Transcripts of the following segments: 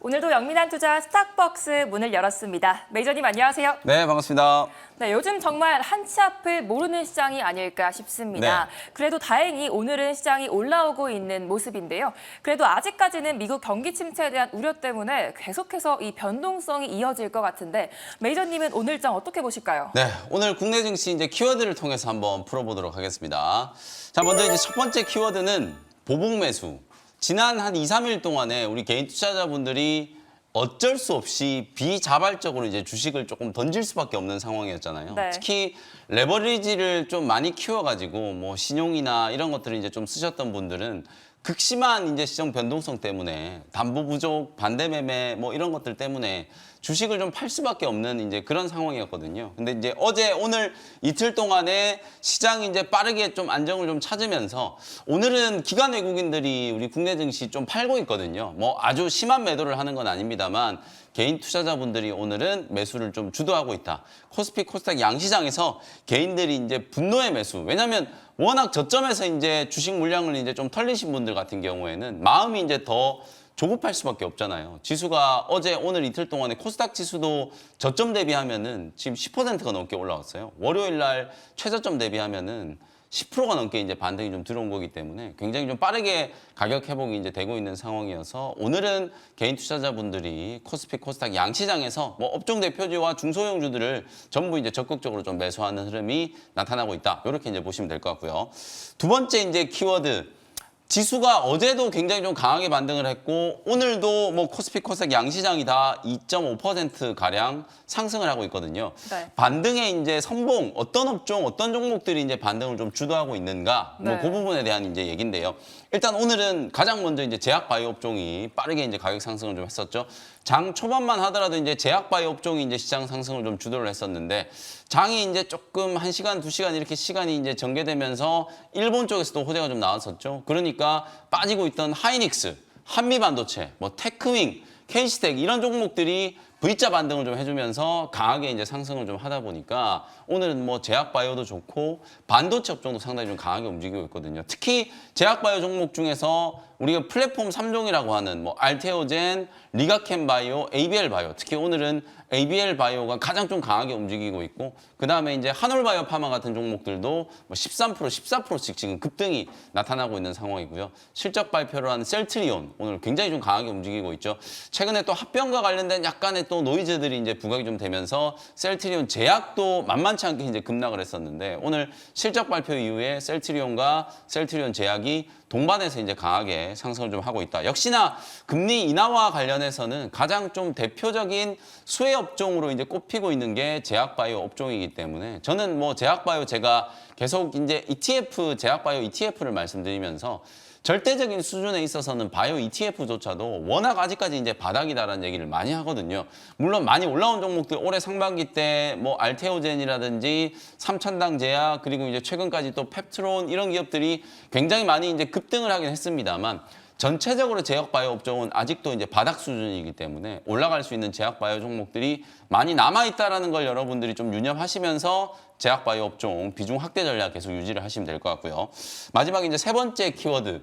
오늘도 영민한 투자 스탁벅스 문을 열었습니다. 메이저님 안녕하세요. 네, 반갑습니다. 네, 요즘 정말 한치 앞을 모르는 시장이 아닐까 싶습니다. 네. 그래도 다행히 오늘은 시장이 올라오고 있는 모습인데요. 그래도 아직까지는 미국 경기 침체에 대한 우려 때문에 계속해서 이 변동성이 이어질 것 같은데 메이저님은 오늘장 어떻게 보실까요? 네, 오늘 국내 증시 이제 키워드를 통해서 한번 풀어보도록 하겠습니다. 자, 먼저 이제 첫 번째 키워드는 보복 매수. 지난 한 2, 3일 동안에 우리 개인 투자자분들이 어쩔 수 없이 비자발적으로 이제 주식을 조금 던질 수밖에 없는 상황이었잖아요. 네. 특히 레버리지를 좀 많이 키워가지고 뭐 신용이나 이런 것들을 이제 좀 쓰셨던 분들은 극심한 이제 시장 변동성 때문에 담보 부족, 반대 매매 뭐 이런 것들 때문에 주식을 좀 팔 수밖에 없는 이제 그런 상황이었거든요. 근데 이제 어제 오늘 이틀 동안에 시장이 이제 빠르게 좀 안정을 좀 찾으면서 오늘은 기관 외국인들이 우리 국내 증시 좀 팔고 있거든요. 뭐 아주 심한 매도를 하는 건 아닙니다만 개인 투자자분들이 오늘은 매수를 좀 주도하고 있다. 코스피 코스닥 양시장에서 개인들이 이제 분노의 매수. 왜냐하면 워낙 저점에서 이제 주식 물량을 이제 좀 털리신 분들 같은 경우에는 마음이 이제 더 조급할 수밖에 없잖아요. 지수가 어제 오늘 이틀 동안에 코스닥 지수도 저점 대비하면은 지금 10%가 넘게 올라왔어요. 월요일 날 최저점 대비하면은 10%가 넘게 이제 반등이 좀 들어온 거기 때문에 굉장히 좀 빠르게 가격 회복이 이제 되고 있는 상황이어서 오늘은 개인 투자자분들이 코스피 코스닥 양시장에서 뭐 업종 대표주와 중소형주들을 전부 이제 적극적으로 좀 매수하는 흐름이 나타나고 있다. 이렇게 이제 보시면 될 것 같고요. 두 번째 이제 키워드. 지수가 어제도 굉장히 좀 강하게 반등을 했고 오늘도 뭐 코스피 코스닥 양시장이 다 2.5% 가량 상승을 하고 있거든요. 네. 반등의 이제 선봉 어떤 업종 어떤 종목들이 이제 반등을 좀 주도하고 있는가 뭐 네. 그 부분에 대한 이제 얘긴데요. 일단 오늘은 가장 먼저 이제 제약 바이오 업종이 빠르게 이제 가격 상승을 좀 했었죠. 장 초반만 하더라도 이제 제약 바이오 업종이 이제 시장 상승을 좀 주도를 했었는데 장이 이제 조금 1시간, 2시간 이렇게 시간이 이제 전개되면서 일본 쪽에서도 호재가 좀 나왔었죠. 그러니까 빠지고 있던 하이닉스, 한미반도체, 뭐 테크윙, KC텍 이런 종목들이 V자 반등을 좀 해주면서 강하게 이제 상승을 좀 하다 보니까 오늘은 뭐 제약 바이오도 좋고 반도체 업종도 상당히 좀 강하게 움직이고 있거든요. 특히 제약 바이오 종목 중에서 우리가 플랫폼 3종이라고 하는 뭐 알테오젠, 리가켄 바이오, ABL 바이오 특히 오늘은 ABL 바이오가 가장 좀 강하게 움직이고 있고 그다음에 이제 한올바이오 파마 같은 종목들도 뭐 13%, 14%씩 지금 급등이 나타나고 있는 상황이고요. 실적 발표를 한 셀트리온 오늘 굉장히 좀 강하게 움직이고 있죠. 최근에 또 합병과 관련된 약간의 또 노이즈들이 이제 부각이 좀 되면서 셀트리온 제약도 만만치 않게 이제 급락을 했었는데 오늘 실적 발표 이후에 셀트리온과 셀트리온 제약이 동반해서 이제 강하게 상승을 좀 하고 있다. 역시나 금리 인하와 관련해서는 가장 좀 대표적인 수혜 업종으로 이제 꼽히고 있는 게 제약바이오 업종이기 때문에 저는 뭐 제약바이오 제가 계속 이제 ETF 제약바이오 ETF를 말씀드리면서 절대적인 수준에 있어서는 바이오 ETF조차도 워낙 아직까지 이제 바닥이다라는 얘기를 많이 하거든요. 물론 많이 올라온 종목들 올해 상반기 때 뭐 알테오젠이라든지 삼천당 제약 그리고 이제 최근까지 또 펩트론 이런 기업들이 굉장히 많이 이제 급등을 하긴 했습니다만 전체적으로 제약바이오 업종은 아직도 이제 바닥 수준이기 때문에 올라갈 수 있는 제약바이오 종목들이 많이 남아있다라는 걸 여러분들이 좀 유념하시면서 제약바이오 업종 비중 확대 전략 계속 유지를 하시면 될 것 같고요. 마지막 이제 세 번째 키워드.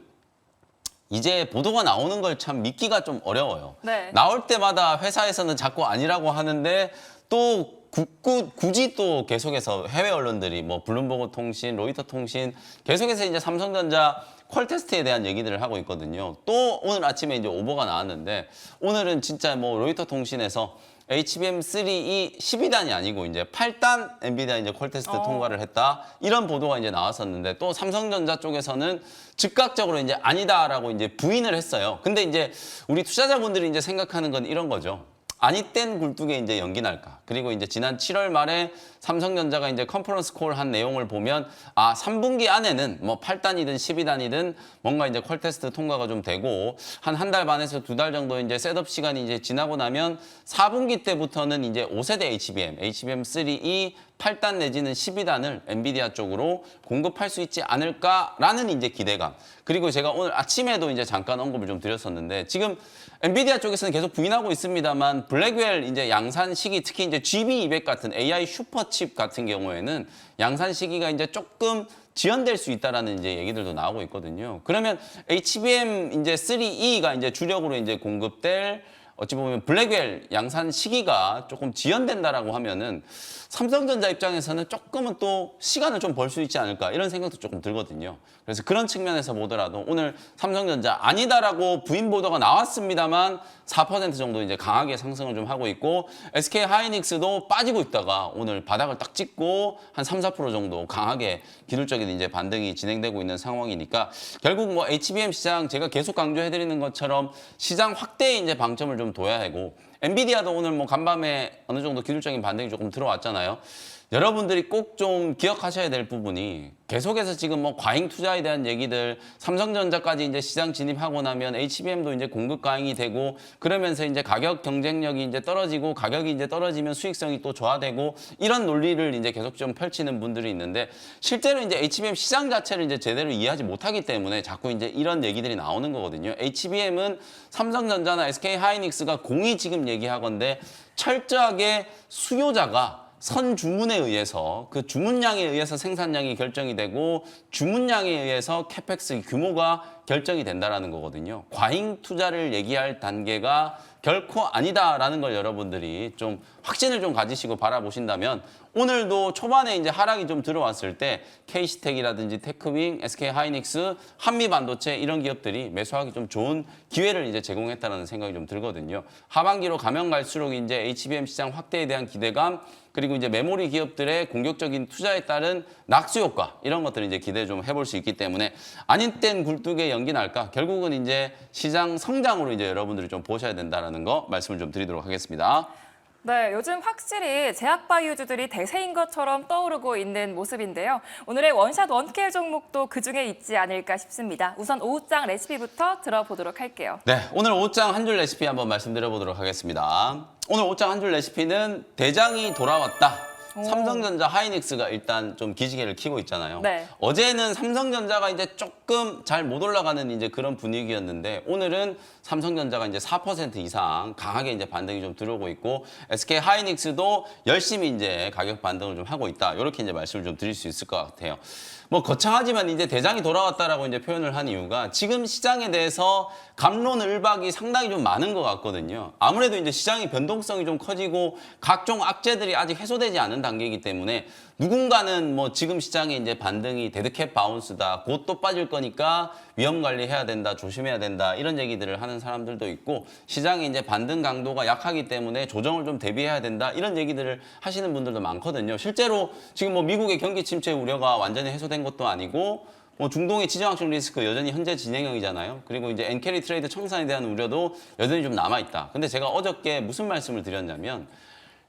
이제 보도가 나오는 걸 참 믿기가 좀 어려워요. 네. 나올 때마다 회사에서는 자꾸 아니라고 하는데 또 굳이 또 계속해서 해외 언론들이 뭐 블룸버그 통신, 로이터 통신 계속해서 이제 삼성전자 퀄 테스트에 대한 얘기들을 하고 있거든요. 또 오늘 아침에 이제 오보가 나왔는데 오늘은 진짜 뭐 로이터 통신에서 HBM3E 12단이 아니고 이제 8단 엔비디아 이제 퀄 테스트 통과를 했다. 이런 보도가 이제 나왔었는데 또 삼성전자 쪽에서는 즉각적으로 이제 아니다라고 이제 부인을 했어요. 근데 이제 우리 투자자분들이 이제 생각하는 건 이런 거죠. 아니 땐 굴뚝에 이제 연기 날까. 그리고 이제 지난 7월 말에 삼성전자가 이제 컨퍼런스 콜 한 내용을 보면 3분기 안에는 뭐 8단이든 12단이든 뭔가 이제 퀄 테스트 통과가 좀 되고 한 달 반에서 2달 정도 이제 셋업 시간이 이제 지나고 나면 4분기 때부터는 이제 5세대 HBM3E 8단 내지는 12단을 엔비디아 쪽으로 공급할 수 있지 않을까라는 이제 기대감. 그리고 제가 오늘 아침에도 이제 잠깐 언급을 좀 드렸었는데 지금 엔비디아 쪽에서는 계속 부인하고 있습니다만 블랙웰 이제 양산 시기 특히 이제 GB200 같은 AI 슈퍼칩 같은 경우에는 양산 시기가 이제 조금 지연될 수 있다라는 이제 얘기들도 나오고 있거든요. 그러면 HBM 이제 3E가 이제 주력으로 이제 공급될 어찌 보면 블랙웰 양산 시기가 조금 지연된다라고 하면은 삼성전자 입장에서는 조금은 또 시간을 좀 벌 수 있지 않을까 이런 생각도 조금 들거든요. 그래서 그런 측면에서 보더라도 오늘 삼성전자 아니다라고 부인 보도가 나왔습니다만 4% 정도 이제 강하게 상승을 좀 하고 있고 SK 하이닉스도 빠지고 있다가 오늘 바닥을 딱 찍고 한 3, 4% 정도 강하게 기술적인 이제 반등이 진행되고 있는 상황이니까 결국 뭐 HBM 시장 제가 계속 강조해 드리는 것처럼 시장 확대에 이제 방점을 좀 둬야 하고 엔비디아도 오늘 뭐 간밤에 어느 정도 기술적인 반등이 조금 들어왔잖아요. 여러분들이 꼭 좀 기억하셔야 될 부분이 계속해서 지금 뭐 과잉 투자에 대한 얘기들, 삼성전자까지 이제 시장 진입하고 나면 HBM도 이제 공급 과잉이 되고 그러면서 이제 가격 경쟁력이 이제 떨어지고 가격이 이제 떨어지면 수익성이 또 저하되고 이런 논리를 이제 계속 좀 펼치는 분들이 있는데 실제로 이제 HBM 시장 자체를 이제 제대로 이해하지 못하기 때문에 자꾸 이제 이런 얘기들이 나오는 거거든요. HBM은 삼성전자나 SK 하이닉스가 공이 지금 얘기하건데 철저하게 수요자가 선 주문에 의해서 그 주문량에 의해서 생산량이 결정이 되고 주문량에 의해서 캐펙스 규모가 결정이 된다라는 거거든요. 과잉 투자를 얘기할 단계가 결코 아니다라는 걸 여러분들이 좀 확신을 좀 가지시고 바라보신다면 오늘도 초반에 이제 하락이 좀 들어왔을 때 KC텍이라든지 테크윙, SK 하이닉스, 한미반도체 이런 기업들이 매수하기 좀 좋은 기회를 이제 제공했다는 생각이 좀 들거든요. 하반기로 가면 갈수록 이제 HBM 시장 확대에 대한 기대감 그리고 이제 메모리 기업들의 공격적인 투자에 따른 낙수 효과 이런 것들을 이제 기대 좀 해볼 수 있기 때문에 아닌 땐 굴뚝에 연기 날까 결국은 이제 시장 성장으로 이제 여러분들이 좀 보셔야 된다라는 거 말씀을 좀 드리도록 하겠습니다. 네, 요즘 확실히 제약바이오주들이 대세인 것처럼 떠오르고 있는 모습인데요. 오늘의 원샷 원킬 종목도 그중에 있지 않을까 싶습니다. 우선 오후장 레시피부터 들어보도록 할게요. 네, 오늘 오후장 한 줄 레시피 한번 말씀드려보도록 하겠습니다. 오늘 오후장 한 줄 레시피는 대장이 돌아왔다. 삼성전자 하이닉스가 일단 좀 기지개를 켜고 있잖아요. 네. 어제는 삼성전자가 이제 조금 잘 못 올라가는 이제 그런 분위기였는데 오늘은 삼성전자가 이제 4% 이상 강하게 이제 반등이 좀 들어오고 있고 SK 하이닉스도 열심히 이제 가격 반등을 좀 하고 있다. 이렇게 이제 말씀을 좀 드릴 수 있을 것 같아요. 뭐 거창하지만 이제 대장이 돌아왔다라고 이제 표현을 한 이유가 지금 시장에 대해서 갑론을박이 상당히 좀 많은 것 같거든요. 아무래도 이제 시장의 변동성이 좀 커지고 각종 악재들이 아직 해소되지 않은 단계이기 때문에 누군가는 뭐 지금 시장에 이제 반등이 데드캣 바운스다, 곧 또 빠질 거니까 위험 관리해야 된다, 조심해야 된다 이런 얘기들을 하는 사람들도 있고 시장에 이제 반등 강도가 약하기 때문에 조정을 좀 대비해야 된다 이런 얘기들을 하시는 분들도 많거든요. 실제로 지금 뭐 미국의 경기 침체 우려가 완전히 해소된 것도 아니고 뭐 중동의 지정학적 리스크 여전히 현재 진행형이잖아요. 그리고 이제 엔캐리 트레이드 청산에 대한 우려도 여전히 좀 남아있다. 근데 제가 어저께 무슨 말씀을 드렸냐면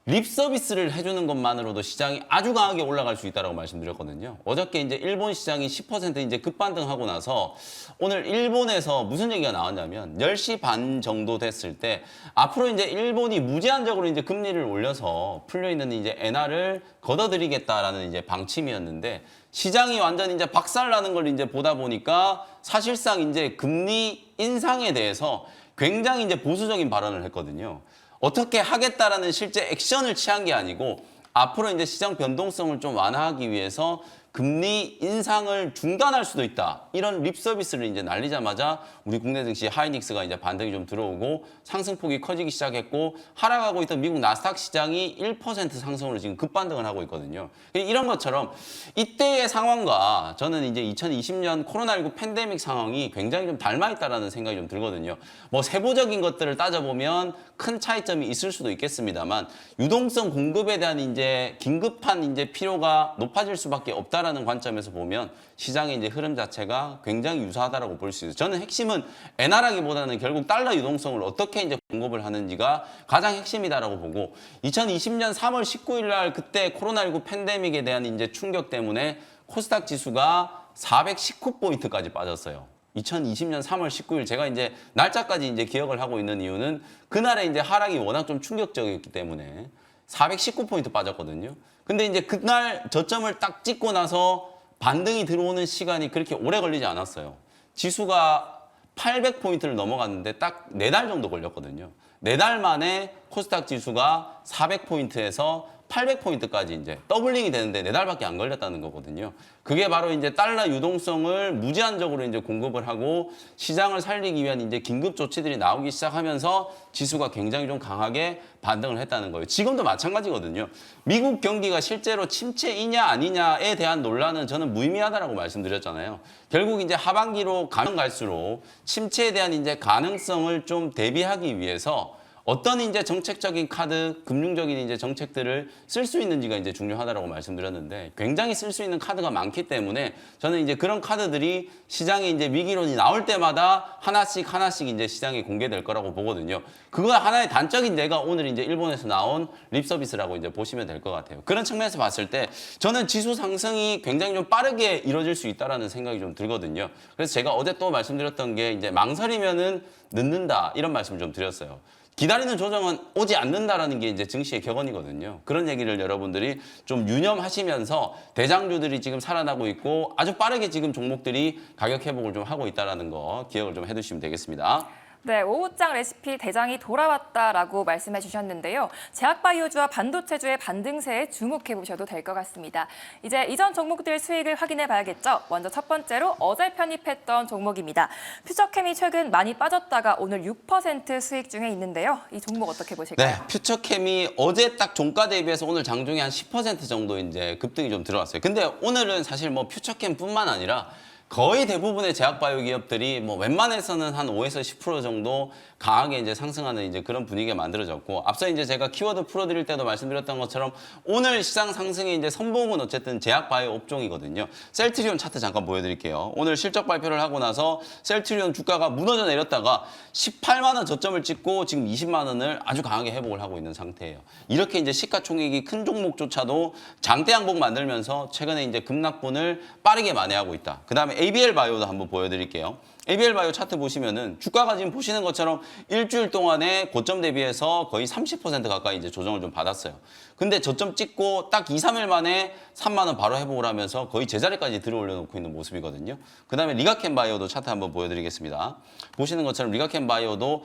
립 서비스를 해주는 것만으로도 시장이 아주 강하게 올라갈 수 있다고 말씀드렸거든요. 어저께 이제 일본 시장이 10% 이제 급반등하고 나서 오늘 일본에서 무슨 얘기가 나왔냐면 10시 반 정도 됐을 때 앞으로 이제 일본이 무제한적으로 이제 금리를 올려서 풀려있는 이제 엔화를 걷어들이겠다라는 이제 방침이었는데 시장이 완전 이제 박살나는 걸 이제 보다 보니까 사실상 이제 금리 인상에 대해서 굉장히 이제 보수적인 발언을 했거든요. 어떻게 하겠다라는 실제 액션을 취한 게 아니고 앞으로 이제 시장 변동성을 좀 완화하기 위해서 금리 인상을 중단할 수도 있다. 이런 립 서비스를 이제 날리자마자 우리 국내 증시 하이닉스가 이제 반등이 좀 들어오고 상승폭이 커지기 시작했고 하락하고 있던 미국 나스닥 시장이 1% 상승으로 지금 급반등을 하고 있거든요. 이런 것처럼 이때의 상황과 저는 이제 2020년 코로나19 팬데믹 상황이 굉장히 좀 닮아 있다라는 생각이 좀 들거든요. 뭐 세부적인 것들을 따져보면 큰 차이점이 있을 수도 있겠습니다만 유동성 공급에 대한 이제 긴급한 이제 필요가 높아질 수밖에 없다라는 관점에서 보면 시장의 이제 흐름 자체가 굉장히 유사하다라고 볼 수 있어요. 저는 핵심은 엔화라기보다는 결국 달러 유동성을 어떻게 이제 공급을 하는지가 가장 핵심이다라고 보고 2020년 3월 19일 날 그때 코로나19 팬데믹에 대한 이제 충격 때문에 코스닥 지수가 419포인트까지 빠졌어요. 2020년 3월 19일 제가 이제 날짜까지 이제 기억을 하고 있는 이유는 그날에 이제 하락이 워낙 좀 충격적이었기 때문에 419포인트 빠졌거든요. 근데 이제 그날 저점을 딱 찍고 나서 반등이 들어오는 시간이 그렇게 오래 걸리지 않았어요. 지수가 800포인트를 넘어갔는데 딱 4달 정도 걸렸거든요. 4달 만에 코스닥 지수가 400포인트에서 800포인트까지 이제 더블링이 되는데 4달밖에 안 걸렸다는 거거든요. 그게 바로 이제 달러 유동성을 무제한적으로 이제 공급을 하고 시장을 살리기 위한 이제 긴급 조치들이 나오기 시작하면서 지수가 굉장히 좀 강하게 반등을 했다는 거예요. 지금도 마찬가지거든요. 미국 경기가 실제로 침체이냐 아니냐에 대한 논란은 저는 무의미하다라고 말씀드렸잖아요. 결국 이제 하반기로 가면 갈수록 침체에 대한 이제 가능성을 좀 대비하기 위해서 어떤 이제 정책적인 카드, 금융적인 이제 정책들을 쓸 수 있는지가 이제 중요하다라고 말씀드렸는데 굉장히 쓸 수 있는 카드가 많기 때문에 저는 이제 그런 카드들이 시장에 이제 위기론이 나올 때마다 하나씩 이제 시장에 공개될 거라고 보거든요. 그거 하나의 단적인 예가 오늘 이제 일본에서 나온 립서비스라고 이제 보시면 될 것 같아요. 그런 측면에서 봤을 때 저는 지수 상승이 굉장히 좀 빠르게 이루어질 수 있다라는 생각이 좀 들거든요. 그래서 제가 어제 또 말씀드렸던 게 이제 망설이면은 늦는다 이런 말씀을 좀 드렸어요. 기다리는 조정은 오지 않는다라는 게 이제 증시의 격언이거든요. 그런 얘기를 여러분들이 좀 유념하시면서 대장주들이 지금 살아나고 있고 아주 빠르게 지금 종목들이 가격 회복을 좀 하고 있다는 거 기억을 좀 해두시면 되겠습니다. 네, 오후장 레시피 대장이 돌아왔다라고 말씀해 주셨는데요. 제약바이오주와 반도체주의 반등세에 주목해 보셔도 될 것 같습니다. 이제 이전 종목들 수익을 확인해 봐야겠죠. 먼저 첫 번째로 어제 편입했던 종목입니다. 퓨처캠이 최근 많이 빠졌다가 오늘 6% 수익 중에 있는데요. 이 종목 어떻게 보실까요? 네, 퓨처캠이 어제 딱 종가 대비해서 오늘 장중에 한 10% 정도 이제 급등이 좀 들어왔어요. 근데 오늘은 사실 뭐 퓨처캠뿐만 아니라 거의 대부분의 제약바이오 기업들이 뭐 웬만해서는 한 5에서 10% 정도 강하게 이제 상승하는 이제 그런 분위기가 만들어졌고 앞서 이제 제가 키워드 풀어드릴 때도 말씀드렸던 것처럼 오늘 시장 상승의 이제 선봉은 어쨌든 제약바이오 업종이거든요. 셀트리온 차트 잠깐 보여드릴게요. 오늘 실적 발표를 하고 나서 셀트리온 주가가 무너져 내렸다가 18만 원 저점을 찍고 지금 20만 원을 아주 강하게 회복을 하고 있는 상태예요. 이렇게 이제 시가총액이 큰 종목조차도 장대 양봉 만들면서 최근에 이제 급락분을 빠르게 만회하고 있다. 그다음에 ABL 바이오도 한번 보여드릴게요. ABL 바이오 차트 보시면은 주가가 지금 보시는 것처럼 일주일 동안에 고점 대비해서 거의 30% 가까이 이제 조정을 좀 받았어요. 근데 저점 찍고 딱 2, 3일 만에 3만 원 바로 회복을 하면서 거의 제자리까지 들어올려 놓고 있는 모습이거든요. 그다음에 리가켄 바이오도 차트 한번 보여드리겠습니다. 보시는 것처럼 리가켄 바이오도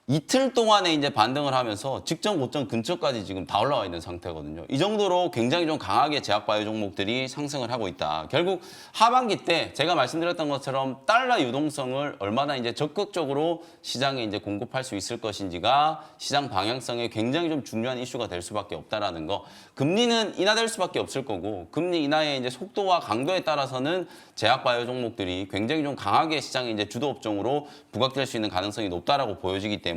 이틀 동안에 이제 반등을 하면서 직전 고점 근처까지 지금 다 올라와 있는 상태거든요. 이 정도로 굉장히 좀 강하게 제약바이오 종목들이 상승을 하고 있다. 결국 하반기 때 제가 말씀드렸던 것처럼 달러 유동성을 얼마나 이제 적극적으로 시장에 이제 공급할 수 있을 것인지가 시장 방향성에 굉장히 좀 중요한 이슈가 될 수밖에 없다라는 거. 금리는 인하될 수밖에 없을 거고 금리 인하의 이제 속도와 강도에 따라서는 제약바이오 종목들이 굉장히 좀 강하게 시장의 이제 주도 업종으로 부각될 수 있는 가능성이 높다라고 보여지기 때문에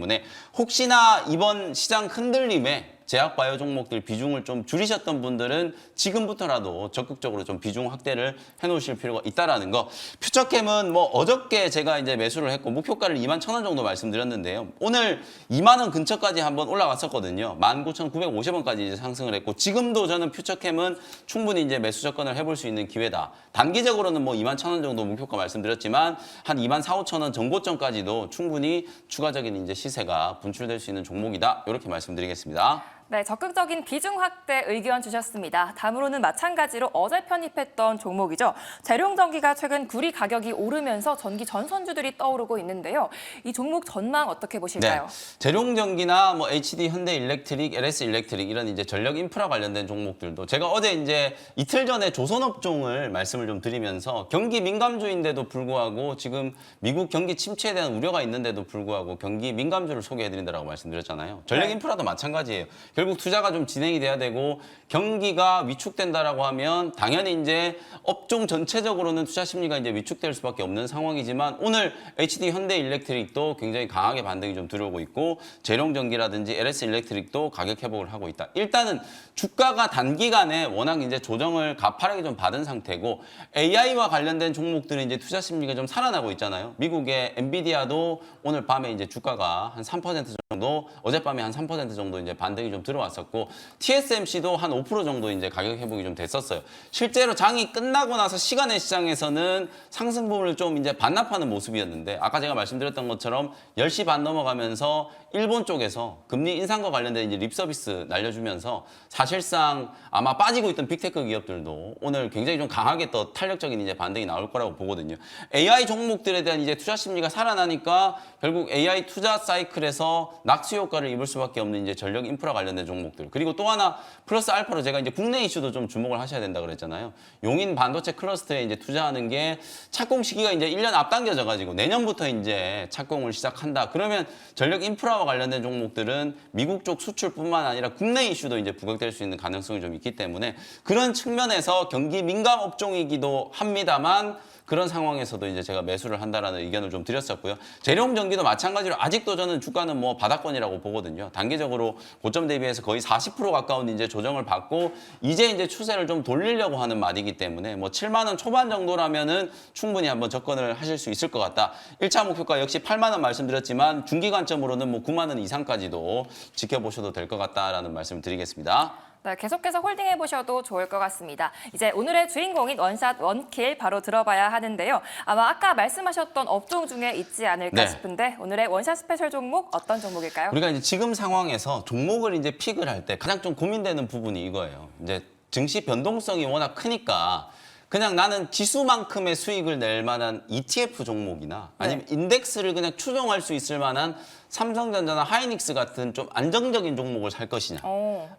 혹시나 이번 시장 흔들림에 제약바이오 종목들 비중을 좀 줄이셨던 분들은 지금부터라도 적극적으로 좀 비중 확대를 해놓으실 필요가 있다라는 거. 퓨처캠은 뭐 어저께 제가 이제 매수를 했고 목표가를 21,000원 정도 말씀드렸는데요. 오늘 2만 원 근처까지 한번 올라갔었거든요. 19,950원까지 이제 상승을 했고 지금도 저는 퓨처캠은 충분히 이제 매수 접근을 해볼 수 있는 기회다. 단기적으로는 뭐 21,000원 정도 목표가 말씀드렸지만 한 24,500원 전고점까지도 충분히 추가적인 이제 시세가 분출될 수 있는 종목이다. 이렇게 말씀드리겠습니다. 네, 적극적인 비중 확대 의견 주셨습니다. 다음으로는 마찬가지로 어제 편입했던 종목이죠. 재룡전기가 최근 구리 가격이 오르면서 전기 전선주들이 떠오르고 있는데요. 이 종목 전망 어떻게 보실까요? 네, 재룡전기나 뭐 HD 현대일렉트릭, LS일렉트릭 이런 이제 전력 인프라 관련된 종목들도 제가 어제 이제 이틀 전에 조선업종을 말씀을 좀 드리면서 경기 민감주인데도 불구하고 지금 미국 경기 침체에 대한 우려가 있는데도 불구하고 경기 민감주를 소개해드린다라고 말씀드렸잖아요. 전력 인프라도 마찬가지예요. 결국 투자가 좀 진행이 돼야 되고 경기가 위축된다라고 하면 당연히 이제 업종 전체적으로는 투자 심리가 이제 위축될 수밖에 없는 상황이지만 오늘 HD 현대일렉트릭도 굉장히 강하게 반등이 좀 들어오고 있고 재룡전기라든지 LS일렉트릭도 가격 회복을 하고 있다. 일단은 주가가 단기간에 워낙 이제 조정을 가파르게 좀 받은 상태고 AI와 관련된 종목들은 이제 투자 심리가 좀 살아나고 있잖아요. 미국의 엔비디아도 오늘 밤에 이제 주가가 한 3% 정도 어젯밤에 한 3% 정도 이제 반등이 좀 들어왔었고 TSMC도 한 5% 정도 이제 가격 회복이 좀 됐었어요. 실제로 장이 끝나고 나서 시간의 시장에서는 상승 부분을 좀 이제 반납하는 모습이었는데 아까 제가 말씀드렸던 것처럼 10시 반 넘어가면서 일본 쪽에서 금리 인상과 관련된 이제 립서비스 날려주면서 사실상 아마 빠지고 있던 빅테크 기업들도 오늘 굉장히 좀 강하게 또 탄력적인 이제 반등이 나올 거라고 보거든요. AI 종목들에 대한 이제 투자 심리가 살아나니까 결국 AI 투자 사이클에서 낙수 효과를 입을 수밖에 없는 이제 전력 인프라 관련된 종목들. 그리고 또 하나 플러스 알파로 제가 이제 국내 이슈도 좀 주목을 하셔야 된다 그랬잖아요. 용인 반도체 클러스터에 이제 투자하는 게 착공 시기가 이제 1년 앞당겨져 가지고 내년부터 이제 착공을 시작한다. 그러면 전력 인프라와 관련된 종목들은 미국 쪽 수출뿐만 아니라 국내 이슈도 이제 부각될 수 있는 가능성이 좀 있기 때문에 그런 측면에서 경기 민감 업종이기도 합니다만 그런 상황에서도 이제 제가 매수를 한다라는 의견을 좀 드렸었고요. 재료전기도 마찬가지로 아직도 저는 주가는 뭐 바닥권이라고 보거든요. 단기적으로 고점 대비해서 거의 40% 가까운 이제 조정을 받고 이제 추세를 좀 돌리려고 하는 말이기 때문에 뭐 7만 원 초반 정도라면은 충분히 한번 접근을 하실 수 있을 것 같다. 1차 목표가 역시 8만 원 말씀드렸지만 중기 관점으로는 뭐 9만 원 이상까지도 지켜보셔도 될 것 같다라는 말씀을 드리겠습니다. 네, 계속해서 홀딩해 보셔도 좋을 것 같습니다. 이제 오늘의 주인공인 원샷 원킬 바로 들어봐야 하는데요. 아마 아까 말씀하셨던 업종 중에 있지 않을까 네. 싶은데 오늘의 원샷 스페셜 종목 어떤 종목일까요? 우리가 이제 지금 상황에서 종목을 이제 픽을 할 때 가장 좀 고민되는 부분이 이거예요. 이제 증시 변동성이 워낙 크니까 그냥 나는 지수만큼의 수익을 낼 만한 ETF 종목이나 아니면 인덱스를 그냥 추종할 수 있을 만한 삼성전자나 하이닉스 같은 좀 안정적인 종목을 살 것이냐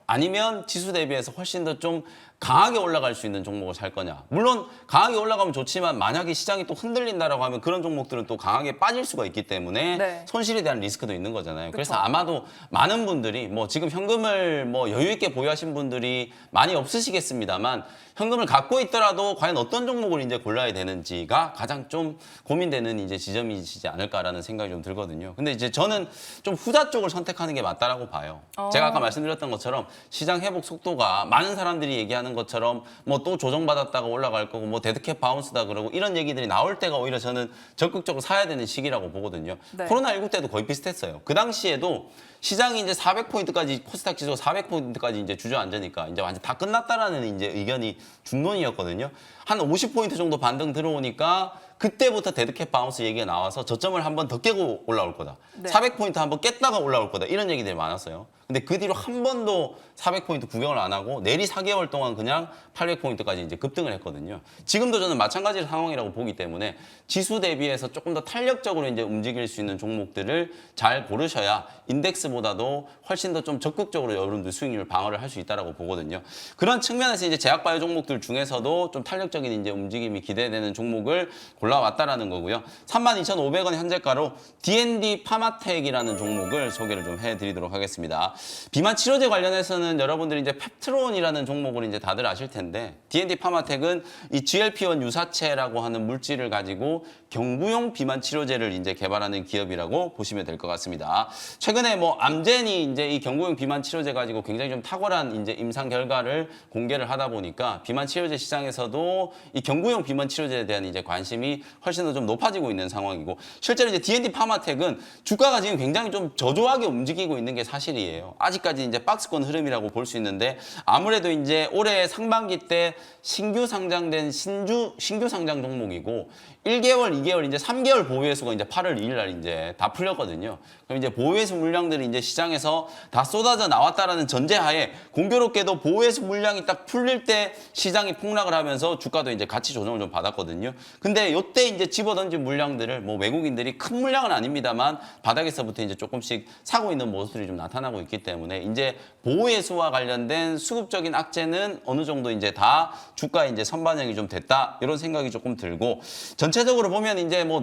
아니면 지수 대비해서 훨씬 더 좀 강하게 올라갈 수 있는 종목을 살 거냐. 물론 강하게 올라가면 좋지만 만약에 시장이 또 흔들린다라고 하면 그런 종목들은 또 강하게 빠질 수가 있기 때문에 네. 손실에 대한 리스크도 있는 거잖아요. 그래서 그쵸. 아마도 많은 분들이 뭐 지금 현금을 뭐 여유 있게 보유하신 분들이 많이 없으시겠습니다만 현금을 갖고 있더라도 과연 어떤 종목을 이제 골라야 되는지가 가장 좀 고민되는 이제 지점이시지 않을까라는 생각이 좀 들거든요. 근데 이제 저는 좀 후자 쪽을 선택하는 게 맞다라고 봐요. 제가 아까 말씀드렸던 것처럼 시장 회복 속도가 많은 사람들이 얘기하는 것처럼 뭐 또 조정받았다가 올라갈 거고 뭐 데드캣 바운스다 그러고 이런 얘기들이 나올 때가 오히려 저는 적극적으로 사야 되는 시기라고 보거든요. 네. 코로나19 때도 거의 비슷했어요. 그 당시에도 시장이 이제 400포인트까지 코스닥 지수가 400포인트까지 이제 주저앉으니까 이제 완전 다 끝났다라는 이제 의견이 중론이었거든요. 한 50포인트 정도 반등 들어오니까 그때부터 데드캣 바운스 얘기가 나와서 저점을 한번 더 깨고 올라올 거다. 네. 400포인트 한번 깼다가 올라올 거다. 이런 얘기들이 많았어요. 근데 그 뒤로 한 번도 400포인트 구경을 안 하고 내리 4개월 동안 그냥 800포인트까지 이제 급등을 했거든요. 지금도 저는 마찬가지 상황이라고 보기 때문에 지수 대비해서 조금 더 탄력적으로 이제 움직일 수 있는 종목들을 잘 고르셔야 인덱스보다도 훨씬 더 좀 적극적으로 여러분들 수익률 방어를 할 수 있다라고 보거든요. 그런 측면에서 이제 제약바이오 종목들 중에서도 좀 탄력적인 이제 움직임이 기대되는 종목을 골라왔다라는 거고요. 32,500원 현재가로 D&D 파마텍이라는 종목을 소개를 좀 해드리도록 하겠습니다. 비만 치료제 관련해서는 여러분들이 이제 펩트론이라는 종목을 이제 다들 아실 텐데 D&D 파마텍은 이 GLP-1 유사체라고 하는 물질을 가지고 경구용 비만 치료제를 이제 개발하는 기업이라고 보시면 될 것 같습니다. 최근에 뭐 암젠이 이제 이 경구용 비만 치료제 가지고 굉장히 좀 탁월한 이제 임상 결과를 공개를 하다 보니까 비만 치료제 시장에서도 이 경구용 비만 치료제에 대한 이제 관심이 훨씬 더 좀 높아지고 있는 상황이고 실제로 이제 D&D 파마텍은 주가가 지금 굉장히 좀 저조하게 움직이고 있는 게 사실이에요. 아직까지 이제 박스권 흐름이라고 볼 수 있는데 아무래도 이제 올해 상반기 때 신규 상장된 신규 상장 종목이고 1개월, 2개월, 이제 3개월 보유회수가 이제 8월 2일 날 이제 다 풀렸거든요. 그럼 이제 보유회수 물량들이 이제 시장에서 다 쏟아져 나왔다라는 전제하에 공교롭게도 보유회수 물량이 딱 풀릴 때 시장이 폭락을 하면서 주가도 이제 가치 조정을 좀 받았거든요. 근데 요때 이제 집어던진 물량들을 뭐 외국인들이 큰 물량은 아닙니다만 바닥에서부터 이제 조금씩 사고 있는 모습들이 좀 나타나고 있기 때문에 이제 보유회수와 관련된 수급적인 악재는 어느 정도 이제 다 주가에 이제 선반영이 좀 됐다 이런 생각이 조금 들고 전체적으로 보면 이제 뭐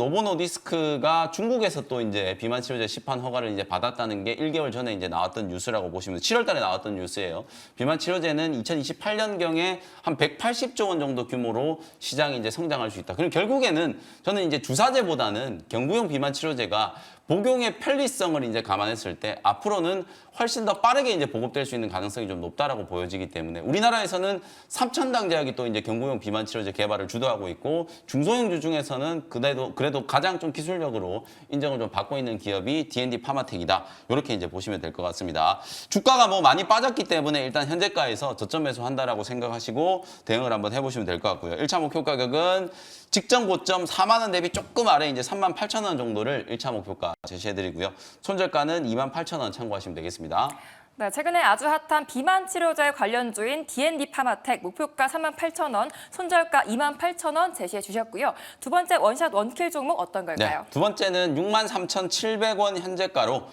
노보노디스크가 중국에서 또 이제 비만 치료제 시판 허가를 이제 받았다는 게 1개월 전에 이제 나왔던 뉴스라고 보시면 7월 달에 나왔던 뉴스예요. 비만 치료제는 2028년경에 한 180조 원 정도 규모로 시장이 이제 성장할 수 있다. 그럼 결국에는 저는 이제 주사제보다는 경구용 비만 치료제가 복용의 편리성을 이제 감안했을 때 앞으로는 훨씬 더 빠르게 이제 보급될 수 있는 가능성이 좀 높다라고 보여지기 때문에 우리나라에서는 삼천당 제약이 또 이제 경구용 비만 치료제 개발을 주도하고 있고 중소형주 중에서는 그래도 가장 좀 기술력으로 인정을 좀 받고 있는 기업이 D&D 파마텍이다. 이렇게 이제 보시면 될 것 같습니다. 주가가 뭐 많이 빠졌기 때문에 일단 현재가에서 저점 매수한다라고 생각하시고 대응을 한번 해보시면 될 것 같고요. 1차 목표 가격은 직전 고점 4만 원 대비 조금 아래 이제 38,000원 정도를 1차 목표가 제시해드리고요. 손절가는 28,000원 참고하시면 되겠습니다. 네, 최근에 아주 핫한 비만 치료제 관련주인 D&D 파마텍 목표가 38,000원, 손절가 28,000원 제시해 주셨고요. 두 번째 원샷 원킬 종목 어떤 걸까요? 네, 두 번째는 63,700원 현재가로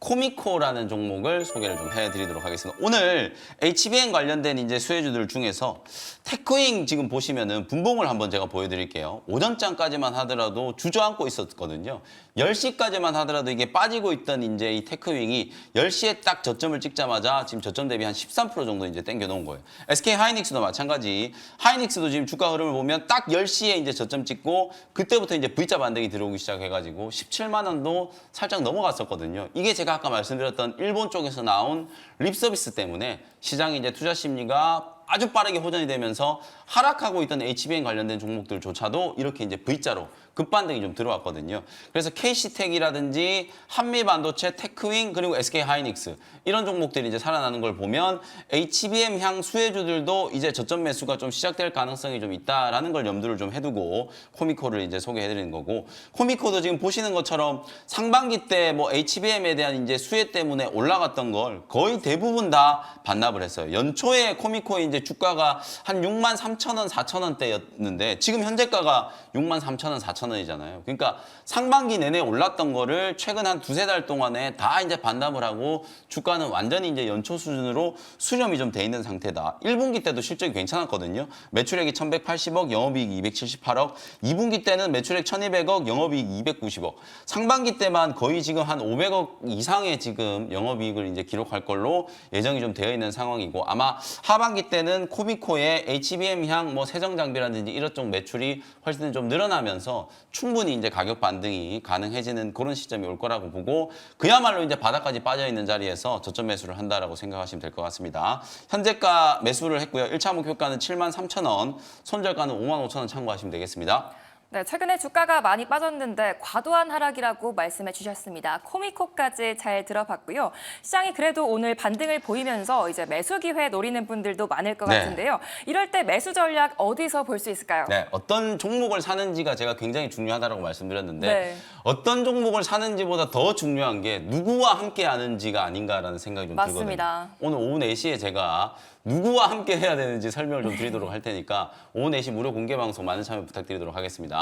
코미코라는 종목을 소개를 좀 해드리도록 하겠습니다. 오늘 HBM 관련된 이제 수혜주들 중에서 테크윙 지금 보시면은 분봉을 한번 제가 보여드릴게요. 오전장까지만 하더라도 주저앉고 있었거든요. 10시까지만 하더라도 이게 빠지고 있던 이제 이 테크윙이 10시에 딱 저점을 찍자마자 지금 저점 대비 한 13% 정도 이제 땡겨 놓은 거예요. SK 하이닉스도 마찬가지. 하이닉스도 지금 주가 흐름을 보면 딱 10시에 이제 저점 찍고 그때부터 이제 V자 반등이 들어오기 시작해가지고 17만 원도 살짝 넘어갔었거든요. 이게 제가 아까 말씀드렸던 일본 쪽에서 나온 립 서비스 때문에 시장이 이제 투자 심리가 아주 빠르게 호전이 되면서 하락하고 있던 HBM 관련된 종목들조차도 이렇게 이제 V자로 급반등이 좀 들어왔거든요. 그래서 KC텍이라든지 한미반도체, 테크윙 그리고 SK 하이닉스 이런 종목들이 이제 살아나는 걸 보면 HBM 향 수혜주들도 이제 저점 매수가 좀 시작될 가능성이 좀 있다라는 걸 염두를 좀 해두고 코미코를 이제 소개해드리는 거고, 코미코도 지금 보시는 것처럼 상반기 때 뭐 HBM에 대한 이제 수혜 때문에 올라갔던 걸 거의 대부분 다 반납을 했어요. 연초에 코미코의 이제 주가가 한 63,000원, 4,000원대였는데 지금 현재가가 63,000원, 4,000원이잖아요. 그러니까 상반기 내내 올랐던 거를 최근 한 두세 달 동안에 다 이제 반납을 하고 주가는 완전히 이제 연초 수준으로 수렴이 좀 돼 있는 상태다. 1분기 때도 실적이 괜찮았거든요. 매출액이 1,180억, 영업이익 278억, 2분기 때는 매출액 1,200억, 영업이익 290억. 상반기 때만 거의 지금 한 500억 이상의 지금 영업이익을 이제 기록할 걸로 예정이 좀 되어 있는 상황이고, 아마 하반기 때는 코미코의 HBM 향 뭐 세정 장비라든지 이런 쪽 매출이 훨씬 좀 늘어나면서 충분히 이제 가격 반등이 가능해지는 그런 시점이 올 거라고 보고, 그야말로 이제 바닥까지 빠져 있는 자리에서 저점 매수를 한다라고 생각하시면 될 것 같습니다. 현재가 매수를 했고요. 1차 목표가는 73,000원, 손절가는 55,000원 참고하시면 되겠습니다. 네, 최근에 주가가 많이 빠졌는데 과도한 하락이라고 말씀해 주셨습니다. 코미코까지 잘 들어봤고요. 시장이 그래도 오늘 반등을 보이면서 이제 매수 기회 노리는 분들도 많을 것 네. 같은데요. 이럴 때 매수 전략 어디서 볼 수 있을까요? 네, 어떤 종목을 사는지가 제가 굉장히 중요하다고 말씀드렸는데 네. 어떤 종목을 사는지보다 더 중요한 게 누구와 함께 하는지가 아닌가라는 생각이 좀 맞습니다. 들거든요. 오늘 오후 4시에 제가 누구와 함께 해야 되는지 설명을 좀 드리도록 할 테니까 오후 4시 무료 공개 방송 많은 참여 부탁드리도록 하겠습니다.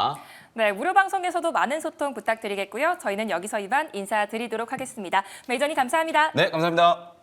네, 무료 방송에서도 많은 소통 부탁드리겠고요. 저희는 여기서 이만 인사드리도록 하겠습니다. 메이저님 감사합니다. 네, 감사합니다.